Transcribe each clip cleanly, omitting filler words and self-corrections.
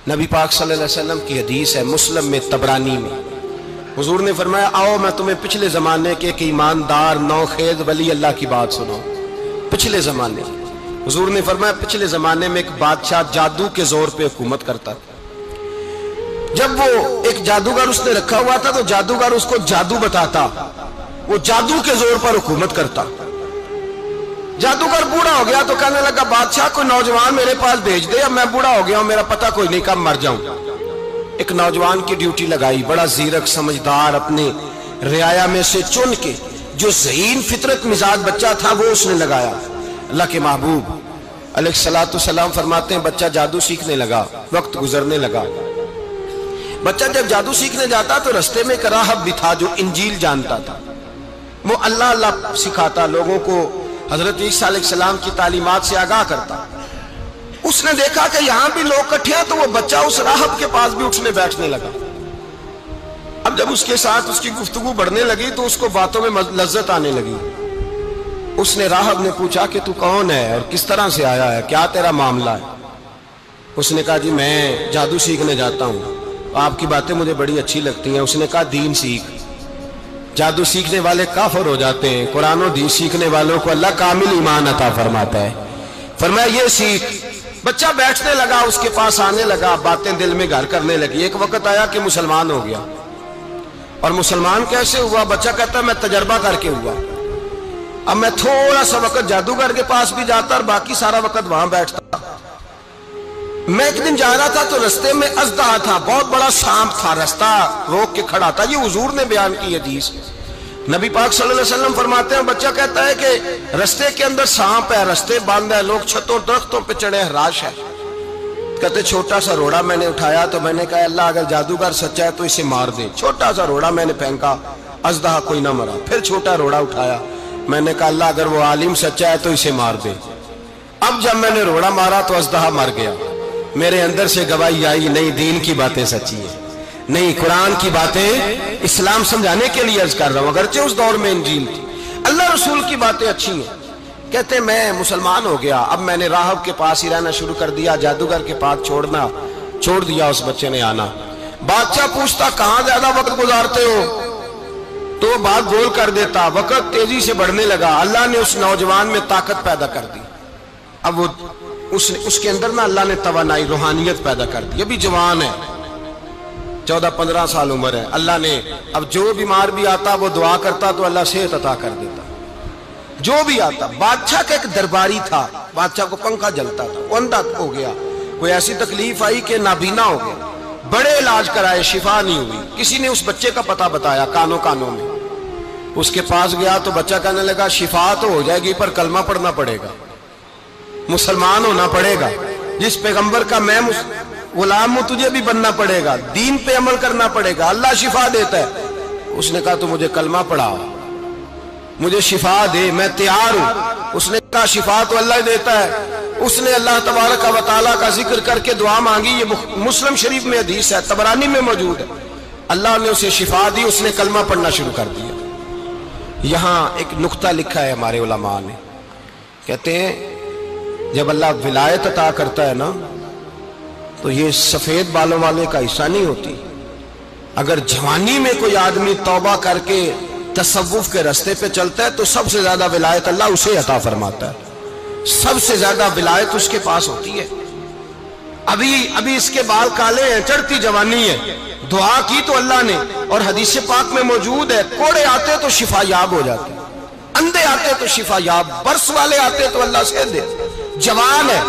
نبی پاک صلی اللہ علیہ وسلم کی حدیث ہے مسلم میں طبرانی میں، حضور نے فرمایا آؤ میں تمہیں پچھلے زمانے کے ایک ایماندار نوخیز ولی اللہ کی بات سنو۔ پچھلے زمانے حضور نے فرمایا پچھلے زمانے میں ایک بادشاہ جادو کے زور پہ حکومت کرتا تھا۔ جب وہ ایک جادوگر اس نے رکھا ہوا تھا تو جادوگر اس کو جادو بتاتا، وہ جادو کے زور پر حکومت کرتا۔ جادوگر بوڑھا ہو گیا تو کہنے لگا بادشاہ کوئی نوجوان میرے پاس بھیج دے، اب میں بوڑھا ہو گیا ہوں، میرا پتہ کوئی نہیں کب مر جاؤں۔ ایک نوجوان کی ڈیوٹی لگائی، بڑا زیرک سمجھدار، اپنے رعایا میں سے چن کے جو ذہین فطرت مزاج بچہ تھا وہ اس نے لگایا۔ اللہ کے محبوب علیہ الصلوۃ والسلام فرماتے ہیں بچہ جادو سیکھنے لگا، وقت گزرنے لگا۔ بچہ جب جادو سیکھنے جاتا تو رستے میں ایک راہب بھی تھا جو انجیل جانتا تھا، وہ اللہ اللہ سکھاتا، لوگوں کو حضرت عیسیٰ علیہ السلام کی تعلیمات سے آگاہ کرتا۔ اس نے دیکھا کہ یہاں بھی لوگ اکٹھے ہیں تو وہ بچہ اس راہب کے پاس بھی اٹھنے بیٹھنے لگا۔ اب جب اس کے ساتھ اس کی گفتگو بڑھنے لگی تو اس کو باتوں میں لذت آنے لگی۔ اس نے راہب نے پوچھا کہ تو کون ہے اور کس طرح سے آیا ہے، کیا تیرا معاملہ ہے؟ اس نے کہا جی میں جادو سیکھنے جاتا ہوں، آپ کی باتیں مجھے بڑی اچھی لگتی ہیں۔ اس نے کہا دین سیکھ، جادو سیکھنے والے کافر ہو جاتے ہیں، قرآن و حدیث سیکھنے والوں کو اللہ کامل ایمان عطا فرماتا ہے۔ فرمایا یہ سیکھ۔ بچہ بیٹھنے لگا، اس کے پاس آنے لگا، باتیں دل میں گھر کرنے لگی۔ ایک وقت آیا کہ مسلمان ہو گیا، اور مسلمان کیسے ہوا؟ بچہ کہتا ہے میں تجربہ کر کے ہوا۔ اب میں تھوڑا سا وقت جادوگر کے پاس بھی جاتا اور باقی سارا وقت وہاں بیٹھتا۔ میں ایک دن جا رہا تھا تو رستے میں اژدہا تھا، بہت بڑا سانپ تھا، رستہ روک کے کھڑا تھا۔ یہ حضور نے بیان کی حدیث۔ نبی پاک صلی اللہ علیہ وسلم فرماتے ہیں بچہ کہتا ہے کہ رستے کے اندر سانپ ہے، رستے بند ہے، لوگ چھتوں درختوں پہ چڑھے، ہراش ہے۔ کہتے چھوٹا سا روڑا میں نے اٹھایا تو میں نے کہا اللہ اگر جادوگر سچا ہے تو اسے مار دے۔ چھوٹا سا روڑا میں نے پھینکا، اژدہا کوئی نہ مرا۔ پھر چھوٹا روڑا اٹھایا، میں نے کہا اللہ اگر وہ عالم سچا ہے تو اسے مار دے۔ اب جب میں نے روڑا مارا تو اژدہا مر گیا۔ میرے اندر سے گواہی آئی نہیں دین کی باتیں سچی ہیں، نہیں قرآن کی باتیں اسلام سمجھانے کے لیے عرض کر رہا ہوں، اگرچہ اس دور میں انجیل تھی، اللہ رسول کی باتیں اچھی ہیں۔ کہتے میں مسلمان ہو گیا، اب میں نے راہب کے پاس ہی رہنا شروع کر دیا، جادوگر کے پاس چھوڑ دیا اس بچے نے آنا۔ بادشاہ پوچھتا کہاں زیادہ وقت گزارتے ہو تو وہ بات گول کر دیتا، وقت تیزی سے بڑھنے لگا۔ اللہ نے اس نوجوان میں طاقت پیدا کر دی، اب وہ اس کے اندر نا اللہ نے توانائی روحانیت پیدا کر دی، ابھی جوان ہے، 14-15 سال عمر ہے۔ اللہ نے اب جو بیمار بھی آتا وہ دعا کرتا تو اللہ صحت عطا کر دیتا، جو بھی آتا۔ بادشاہ کا ایک درباری تھا، بادشاہ کو پنکھا جلتا تھا، وہ اندھا ہو گیا، کوئی ایسی تکلیف آئی کہ نابینا ہو گیا، بڑے علاج کرائے شفا نہیں ہوئی۔ کسی نے اس بچے کا پتہ بتایا کانوں میں، اس کے پاس گیا تو بچہ کہنے لگا شفا تو ہو جائے گی پر کلمہ پڑھنا پڑے گا، مسلمان ہونا پڑے گا، جس پیغمبر کا میں غلام ہوں تجھے بھی بننا پڑے گا، دین پہ عمل کرنا پڑے گا، اللہ شفا دیتا ہے۔ اس نے کہا تو مجھے کلمہ پڑھا، مجھے شفا دے، میں تیار ہوں۔ اس نے کہا شفا تو اللہ دیتا ہے۔ اس نے اللہ تبارک و تعالیٰ کا ذکر کر کے دعا مانگی، یہ مسلم شریف میں حدیث ہے، طبرانی میں موجود ہے۔ اللہ نے اسے شفا دی، اس نے کلمہ پڑھنا شروع کر دیا۔ یہاں ایک نقطہ لکھا ہے ہمارے علماء نے، کہتے ہیں جب اللہ ولایت عطا کرتا ہے نا تو یہ سفید بالوں والے کا حصہ نہیں ہوتی۔ اگر جوانی میں کوئی آدمی توبہ کر کے تصوف کے رستے پہ چلتا ہے تو سب سے زیادہ ولایت اللہ اسے عطا فرماتا ہے، سب سے زیادہ ولایت اس کے پاس ہوتی ہے۔ ابھی اس کے بال کالے ہیں، چڑھتی جوانی ہے، دعا کی تو اللہ نے، اور حدیث پاک میں موجود ہے کوڑے آتے تو شفا یاب ہو جاتے، اندھے آتے تو شفا یاب، برس والے آتے تو اللہ سے دے، جوان ہے۔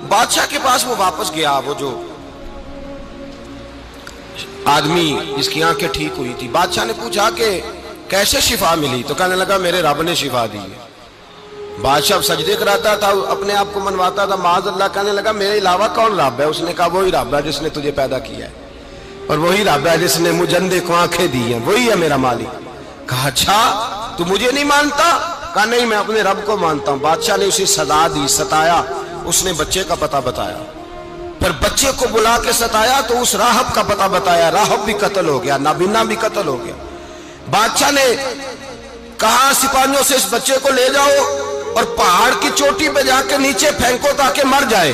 بادشاہ کے پاس وہ واپس گیا، وہ جو آدمی جس کی آنکھیں ٹھیک ہوئی تھی، بادشاہ نے پوچھا کہ کیسے شفا ملی؟ تو کہنے لگا میرے رب نے شفا دی ہے۔ بادشاہ سجدے کراتا تھا، اپنے آپ کو منواتا تھا معاذ اللہ، کہنے لگا میرے علاوہ کون رب ہے؟ اس نے کہا وہی رب ہے جس نے تجھے پیدا کیا ہے، اور وہی رب ہے جس نے مجھے اندھے کو آنکھیں دی ہیں، وہی ہے میرا مالک۔ کہا اچھا تو مجھے نہیں مانتا؟ کہا نہیں میں اپنے رب کو مانتا ہوں۔ بادشاہ نے اسے سزا دی، ستایا، اس نے بچے کا پتہ بتایا، پھر بچے کو بلا کے ستایا تو اس راہب کا پتہ بتایا، راہب بھی قتل ہو گیا، نابینا بھی قتل ہو گیا۔ بادشاہ نے کہا سپاہیوں سے اس بچے کو لے جاؤ اور پہاڑ کی چوٹی پہ جا کے نیچے پھینکو تاکہ مر جائے۔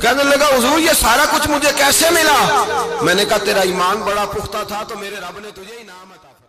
کہنے لگا حضور یہ سارا کچھ مجھے کیسے ملا؟ میں نے کہا تیرا ایمان بڑا پختہ تھا تو میرے رب نے تجھے انعام عطا فرمایا۔